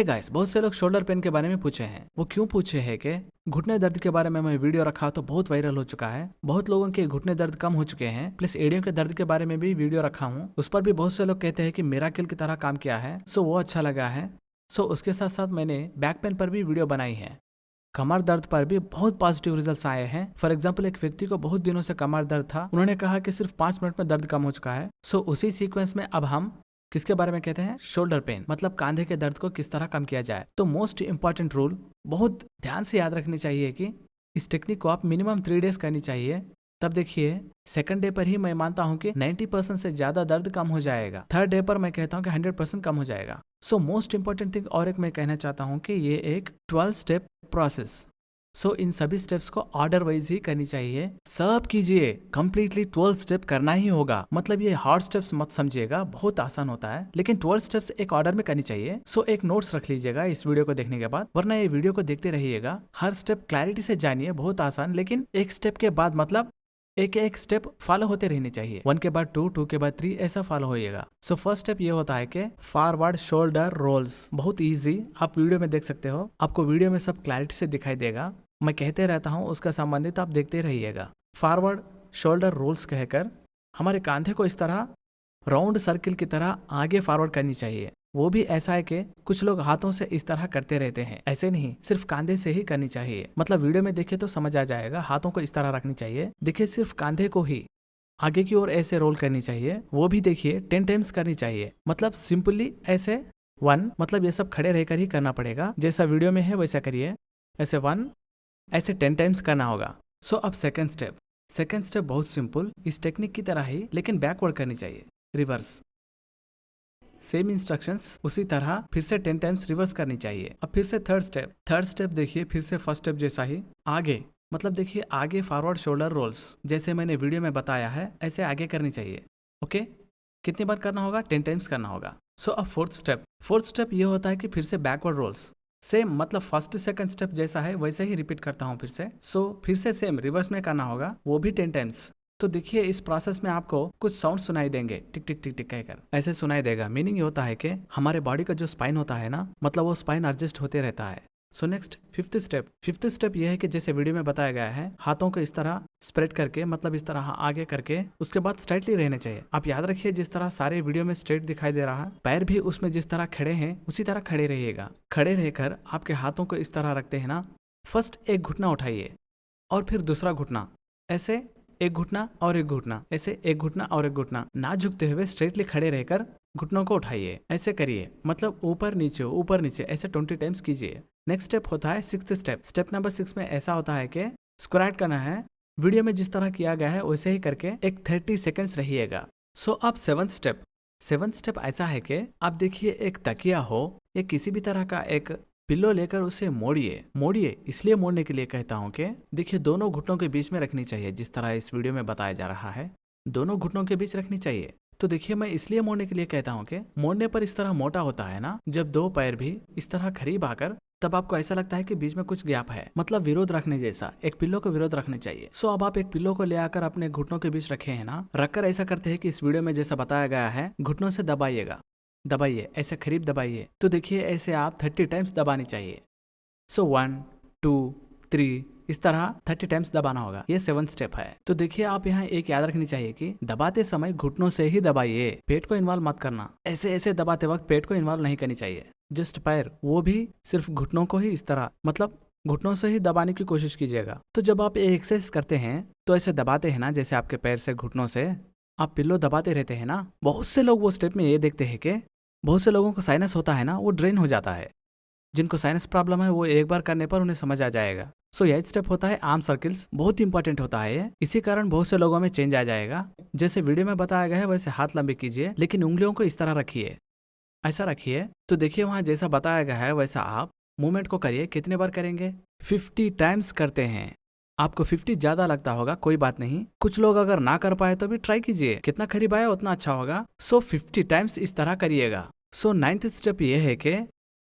Guys, बहुत से लोग शोल्डर पेन के बारे में पूछे हैं। वो क्यों पूछे हैं कि घुटने दर्द के बारे में मैं वीडियो रखा तो बहुत वायरल हो चुका है। बहुत लोगों के घुटने दर्द कम हो चुके हैं। प्लस एड़ियों के दर्द के बारे में भी वीडियो रखा हूँ। उस पर भी बहुत से लोग कहते हैं कि मिराकिल की तरह काम किया है। सो वो अच्छा लगा है। सो उसके साथ साथ मैंने बैक पेन पर भी वीडियो बनाई है। कमर दर्द पर भी बहुत पॉजिटिव रिजल्ट्स आए हैं। फॉर एग्जांपल, एक व्यक्ति को बहुत दिनों से कमर दर्द था। उन्होंने कहा कि सिर्फ 5 मिनट में दर्द कम हो चुका है। सो उसी सीक्वेंस में अब हम किसके बारे में कहते हैं, शोल्डर पेन, मतलब कंधे के दर्द को किस तरह कम किया जाए। तो मोस्ट इंपॉर्टेंट रूल बहुत ध्यान से याद रखनी चाहिए कि इस टेक्निक को आप मिनिमम 3 डेज करनी चाहिए। तब देखिए, सेकंड डे पर ही मैं मानता हूं कि 90% से ज्यादा दर्द कम हो जाएगा। थर्ड डे पर मैं कहता हूं कि 100% कम हो जाएगा। सो मोस्ट इंपॉर्टेंट थिंग और एक मैं कहना चाहता हूं कि ये एक 12 स्टेप प्रोसेस। सो इन सभी स्टेप्स को ऑर्डर वाइज ही करनी चाहिए। सब कीजिए, कंप्लीटली 12 स्टेप करना ही होगा। मतलब ये हार्ड स्टेप्स मत समझिएगा, बहुत आसान होता है, लेकिन 12 स्टेप्स एक ऑर्डर में करनी चाहिए। सो एक नोट्स रख लीजिएगा इस वीडियो को देखने के बाद, वरना ये वीडियो को देखते रहिएगा। हर स्टेप क्लैरिटी से जानिए, बहुत आसान, लेकिन एक स्टेप के बाद मतलब एक एक स्टेप फॉलो होते रहने चाहिए। 1 के बाद 2, 2 के बाद 3, ऐसा फॉलो होइएगा। सो फर्स्ट स्टेप ये होता है कि फॉरवर्ड शोल्डर रोल्स। बहुत इजी, आप वीडियो में देख सकते हो। आपको वीडियो में सब क्लैरिटी से दिखाई देगा। मैं कहते रहता हूँ, उसका संबंधित आप देखते रहिएगा। फॉरवर्ड शोल्डर रोल्स कहकर हमारे कंधे को इस तरह राउंड सर्किल की तरह आगे फॉरवर्ड करनी चाहिए। वो भी ऐसा है कि कुछ लोग हाथों से इस तरह करते रहते हैं। ऐसे नहीं, सिर्फ कंधे से ही करनी चाहिए। मतलब वीडियो में देखिए तो समझ आ जाएगा। हाथों को इस तरह रखनी चाहिए। देखिए, सिर्फ कंधे को ही आगे की ओर ऐसे रोल करनी चाहिए। वो भी देखिए 10 टाइम्स करनी चाहिए। मतलब सिंपली ऐसे 1, मतलब ये सब खड़े रहकर ही करना पड़ेगा। जैसा वीडियो में है वैसा करिए। ऐसे 1, ऐसे 10 टाइम्स करना होगा। सो अब सेकंड स्टेप बहुत सिंपल, इस टेक्निक की तरह ही, लेकिन बैकवर्ड करनी चाहिए, रिवर्स। सेम इंस्ट्रक्शंस उसी तरह फिर से 10 टाइम्स रिवर्स करनी चाहिए। अब फिर से थर्ड स्टेप देखिए, फिर से फर्स्ट स्टेप जैसा ही आगे, मतलब देखिए आगे फॉरवर्ड शोल्डर रोल्स, जैसे मैंने वीडियो में बताया है ऐसे आगे करनी चाहिए। ओके, कितनी बार करना होगा? 10 टाइम्स करना होगा। सो अब फोर्थ स्टेप ये होता है कि फिर से बैकवर्ड रोल्स, सेम, मतलब फर्स्ट सेकंड स्टेप जैसा है वैसे ही रिपीट करता हूँ फिर से। सो फिर से सेम रिवर्स में करना होगा, वो भी 10 टाइम्स। तो देखिए, इस प्रोसेस में आपको कुछ साउंड सुनाई देंगे, टिक टिक टिक टिक कहकर ऐसे सुनाई देगा। मीनिंग ये होता है कि हमारे बॉडी का जो स्पाइन होता है ना, मतलब वो स्पाइन एडजस्ट होते रहता है। सो नेक्स्ट फिफ्थ स्टेप ये है कि जैसे वीडियो में बताया गया है, हाथों को इस तरह स्प्रेड करके, मतलब इस तरह आगे करके, उसके बाद स्ट्रेटली रहने चाहिए। आप याद रखिए, जिस तरह सारे वीडियो में स्ट्रेट दिखाई दे रहा है, पैर भी उसमें जिस तरह खड़े हैं उसी तरह खड़े रहिएगा। खड़े रहकर आपके हाथों को इस तरह रखते हैं ना, फर्स्ट एक घुटना उठाइए और फिर दूसरा घुटना, ऐसे एक घुटना और एक घुटना, ऐसे एक घुटना और एक घुटना, ना झुकते हुए स्ट्रेटली खड़े रहकर घुटनों को उठाइए। ऐसे करिए, मतलब ऊपर नीचे ऐसे 20 टाइम्स कीजिए। नेक्स्ट स्टेप होता है सिक्स्थ स्टेप नंबर 6 में ऐसा होता है कि स्क्वाट करना है। वीडियो में जिस तरह किया गया है वैसे ही करके एक 30 सेकेंड्स रहिएगा। सो अब सेवंथ स्टेप ऐसा है कि आप देखिए, एक तकिया हो या किसी भी तरह का एक पिल्लो लेकर उसे मोड़िए। इसलिए मोड़ने के लिए कहता हूँ कि देखिए, दोनों घुटनों के बीच में रखनी चाहिए, जिस तरह इस वीडियो में बताया जा रहा है, दोनों घुटनों के बीच रखनी चाहिए। तो देखिए, मैं इसलिए मोड़ने के लिए कहता हूँ कि मोड़ने पर इस तरह मोटा होता है ना, जब 2 पैर भी इस तरह करीब आकर, तब आपको ऐसा लगता है कि बीच में कुछ गैप है, मतलब विरोध रखने जैसा, एक पिल्लो को विरोध रखने चाहिए। सो अब आप एक पिल्लो को ले आकर अपने घुटनों के बीच रखे हैं ना, रखकर ऐसा करते हैं कि इस वीडियो में जैसा बताया गया है, घुटनों से दबाइए, ऐसे करीब दबाइए। तो देखिए, ऐसे आप 30 टाइम्स दबानी चाहिए। सो 1, 2, 3, इस तरह 30 टाइम्स दबाना होगा। ये 7th स्टेप है। तो देखिए, आप यहाँ एक याद रखनी चाहिए कि दबाते समय घुटनों से ही दबाइए, पेट को इन्वॉल्व मत करना। ऐसे दबाते वक्त पेट को इन्वॉल्व नहीं करनी चाहिए। जस्ट पैर, वो भी सिर्फ घुटनों को ही इस तरह, मतलब घुटनों से ही दबाने की कोशिश कीजिएगा। तो जब आप ये एक्सरसाइज करते हैं तो ऐसे दबाते हैं ना, जैसे आपके पैर से घुटनों से आप पिल्लो दबाते रहते हैं ना, बहुत से लोग वो स्टेप में ये देखते हैं कि बहुत से लोगों को साइनस होता है ना, वो ड्रेन हो जाता है। जिनको साइनस प्रॉब्लम है वो एक बार करने पर उन्हें समझ आ जाएगा। सो यही स्टेप होता है आर्म सर्किल्स, बहुत इंपॉर्टेंट होता है ये। इसी कारण बहुत से लोगों में चेंज आ जाएगा। जैसे वीडियो में बताया गया है वैसे हाथ लंबे कीजिए, लेकिन उंगलियों को इस तरह रखिए, ऐसा रखिए। तो देखिए, वहां जैसा बताया गया है वैसा आप मूवमेंट को करिए। कितने बार करेंगे? 50 टाइम्स करते हैं। आपको 50 ज्यादा लगता होगा, कोई बात नहीं। कुछ लोग अगर ना कर पाए तो भी ट्राई कीजिए, कितना करीब आया उतना अच्छा होगा। सो 50 टाइम्स इस तरह करिएगा। सो 9th स्टेप ये है कि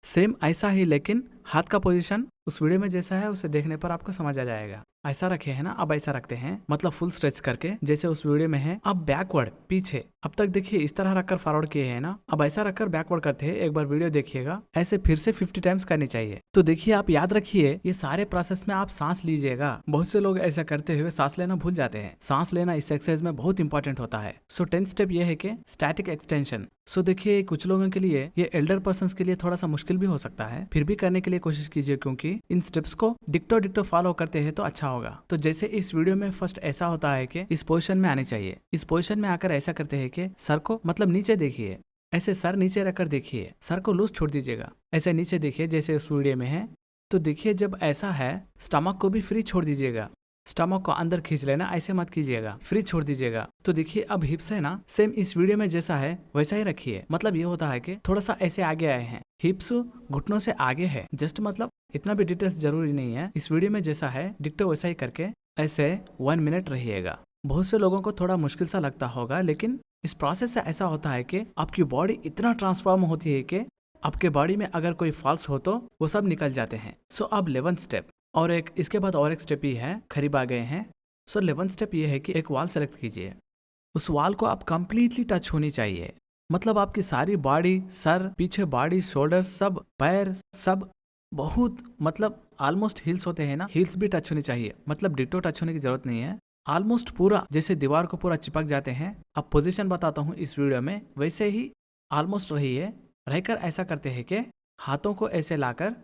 सेम ऐसा ही, लेकिन हाथ का पोजीशन उस वीडियो में जैसा है उसे देखने पर आपको समझ आ जाएगा। ऐसा रखे है ना, अब ऐसा रखते हैं, मतलब फुल स्ट्रेच करके जैसे उस वीडियो में है। अब बैकवर्ड पीछे, अब तक देखिए इस तरह रखकर फॉरवर्ड किए हैं ना, अब ऐसा रखकर बैकवर्ड करते हैं। एक बार वीडियो देखिएगा, ऐसे फिर से 50 टाइम्स करनी चाहिए। तो देखिए आप याद रखिए, ये सारे प्रोसेस में आप सांस लीजिएगा। बहुत से लोग ऐसा करते हुए सांस लेना भूल जाते हैं। सांस लेना इस एक्सरसाइज में बहुत इंपॉर्टेंट होता है। सो 10th स्टेप ये है कि स्टैटिक एक्सटेंशन। सो देखिए कुछ लोगों के लिए, ये एल्डर पर्सन के लिए थोड़ा सा मुश्किल भी हो सकता है, फिर भी करने के लिए कोशिश कीजिए, क्योंकि इन स्टेप्स को डिक्टो फॉलो करते हैं तो अच्छा होगा। तो जैसे इस वीडियो में फर्स्ट ऐसा होता है कि इस पोजीशन में आने चाहिए। इस पोजीशन में आकर ऐसा करते हैं कि सर को मतलब नीचे देखिए, ऐसे सर नीचे रखकर देखिए, सर को लूज छोड़ दीजिएगा, ऐसे नीचे देखिए जैसे उस वीडियो में है। तो देखिए जब ऐसा है, स्टमक को भी फ्री छोड़ दीजिएगा, स्टमक को अंदर खींच लेना, ऐसे मत कीजिएगा, फ्री छोड़ दीजिएगा। तो देखिए अब हिप्स है ना, सेम इस वीडियो में जैसा है वैसा ही रखिए। मतलब ये होता है कि थोड़ा सा ऐसे आगे आए हैं, हिप्स घुटनों से आगे है, जस्ट मतलब इतना भी डिटेल्स जरूरी नहीं है। इस वीडियो में जैसा है डिक्टो वैसा ही करके ऐसे 1 मिनट रहिएगा। बहुत से लोगों को थोड़ा मुश्किल सा लगता होगा, लेकिन इस प्रोसेस से ऐसा होता है कि आपकी बॉडी इतना ट्रांसफॉर्म होती है कि आपके बॉडी में अगर कोई फॉल्स हो तो वो सब निकल जाते हैं। सो अब 11th स्टेप, और एक इसके बाद और एक स्टेप ही है, करीब आ गए हैं। सो 11th स्टेप ये है कि एक वॉल सेलेक्ट कीजिए। उस वॉल को आप कंप्लीटली टच होनी चाहिए, मतलब आपकी सारी बॉडी, सर, पीछे बॉडी, शोल्डर, सब पैर, सब बहुत, मतलब ऑलमोस्ट हील्स होते हैं ना, हील्स भी टच होनी चाहिए। मतलब डिटो टच होने की जरूरत नहीं है, ऑलमोस्ट पूरा जैसे दीवार को पूरा चिपक जाते हैं। अब पोजीशन बताता हूँ इस वीडियो में, वैसे ही ऑलमोस्ट रही है, रहकर ऐसा करते हैं कि हाथों को ऐसे लाकर,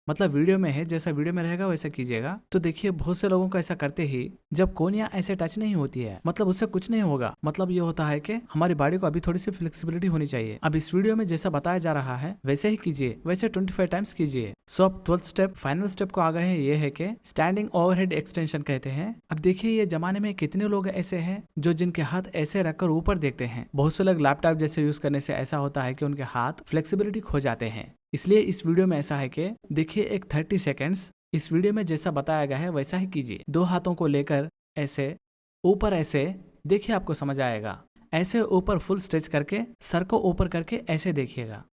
मतलब वीडियो में है जैसा वीडियो में रहेगा वैसा कीजिएगा। तो देखिए बहुत से लोगों को ऐसा करते ही जब कोनियां ऐसे टच नहीं होती है, मतलब उससे कुछ नहीं होगा। मतलब ये होता है कि हमारी बॉडी को अभी थोड़ी सी फ्लेक्सिबिलिटी होनी चाहिए। अब इस वीडियो में जैसा बताया जा रहा है वैसे ही कीजिए, वैसे 25 टाइम्स कीजिए। सो अब 12th स्टेप, फाइनल स्टेप को आ गए हैं। ये है कि स्टैंडिंग ओवरहेड एक्सटेंशन कहते हैं। अब देखिए ये जमाने में कितने लोग ऐसे हैं जो जिनके हाथ ऐसे रखकर ऊपर देखते हैं। बहुत से लोग लैपटॉप जैसे यूज करने से ऐसा होता है कि उनके हाथ फ्लेक्सिबिलिटी खो जाते हैं। इसलिए इस वीडियो में ऐसा है कि देखिए एक 30 सेकेंड्स इस वीडियो में जैसा बताया गया है वैसा ही कीजिए। 2 हाथों को लेकर ऐसे ऊपर, ऐसे देखिए आपको समझ आएगा, ऐसे ऊपर फुल स्ट्रेच करके सर को ऊपर करके ऐसे देखिएगा,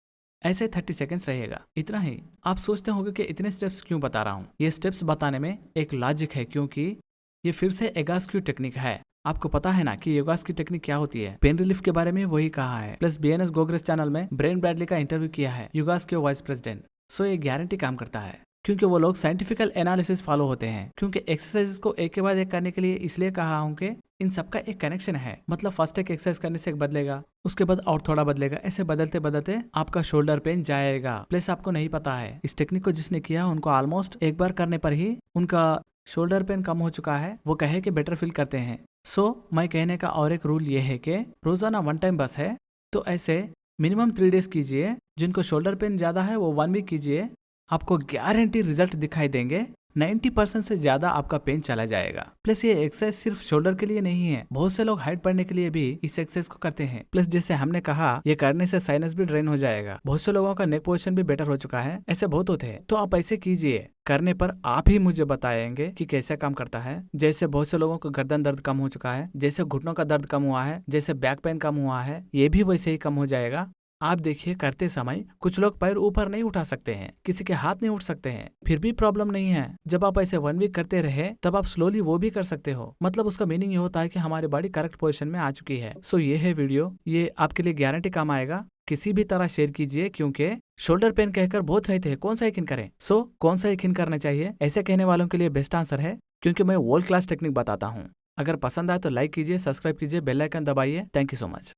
ऐसे 30 सेकेंड्स रहेगा। इतना ही। आप सोचते होंगे कि इतने स्टेप्स क्यों बता रहा हूँ। ये स्टेप्स बताने में एक लॉजिक है, क्योंकि ये फिर से एगास्क्यू टेक्निक है। आपको पता है ना कि योगास की टेक्निक क्या होती है। पेन रिलीफ के बारे में वही कहा है, प्लस BNS गोग्रेस चैनल में ब्रेन ब्रैडली का इंटरव्यू किया है, योगास के वाइस प्रेसिडेंट। सो ये गारंटी काम करता है, क्योंकि वो लोग साइंटिफिकल एनालिसिस फॉलो होते हैं। क्योंकि एक्सरसाइज को एक के बाद एक करने के लिए इसलिए कहा हूँ कि इन सबका एक कनेक्शन है। मतलब फर्स्ट एक एक्सरसाइज करने से एक बदलेगा, उसके बाद और थोड़ा बदलेगा, ऐसे बदलते बदलते आपका शोल्डर पेन जाएगा। प्लस आपको नहीं पता है, इस टेक्निक को जिसने किया उनको ऑलमोस्ट एक बार करने पर ही उनका शोल्डर पेन कम हो चुका है। वो कहे कि बेटर फील करते हैं। सो मैं कहने का और एक रूल ये है कि रोजाना 1 टाइम बस है, तो ऐसे मिनिमम 3 डेज कीजिए। जिनको शोल्डर पेन ज्यादा है वो 1 वीक कीजिए, आपको गारंटी रिजल्ट दिखाई देंगे। 90% से ज्यादा आपका पेन चला जाएगा। प्लस ये एक्सरसाइज सिर्फ शोल्डर के लिए नहीं है, बहुत से लोग हाइट बढ़ने के लिए भी इस एक्सरसाइज को करते हैं। प्लस जैसे हमने कहा, ये करने से साइनस भी ड्रेन हो जाएगा। बहुत से लोगों का नेक पोजीशन भी बेटर हो चुका है, ऐसे बहुत होते हैं। तो आप ऐसे कीजिए, करने पर आप ही मुझे बताएंगे कि कैसे काम करता है। जैसे बहुत से लोगों को गर्दन दर्द कम हो चुका है, जैसे घुटनों का दर्द कम हुआ है, जैसे बैक पेन कम हुआ है, ये भी वैसे ही कम हो जाएगा। आप देखिए करते समय कुछ लोग पैर ऊपर नहीं उठा सकते हैं, किसी के हाथ नहीं उठ सकते हैं, फिर भी प्रॉब्लम नहीं है। जब आप ऐसे 1 वीक करते रहे तब आप स्लोली वो भी कर सकते हो। मतलब उसका मीनिंग ये होता है कि हमारी बॉडी करेक्ट पोजीशन में आ चुकी है। सो ये है वीडियो, ये आपके लिए गारंटी काम आएगा। किसी भी तरह शेयर कीजिए, क्योंकि शोल्डर पेन कहकर बहुत रहते हैं, कौन सा यकीन करें। सो कौन सा यकीन करना चाहिए, ऐसे कहने वालों के लिए बेस्ट आंसर है, क्योंकि मैं वर्ल्ड क्लास टेक्निक बताता हूँ। अगर पसंद आए तो लाइक कीजिए, सब्सक्राइब कीजिए, बेल आइकन दबाइए। Thank you so much.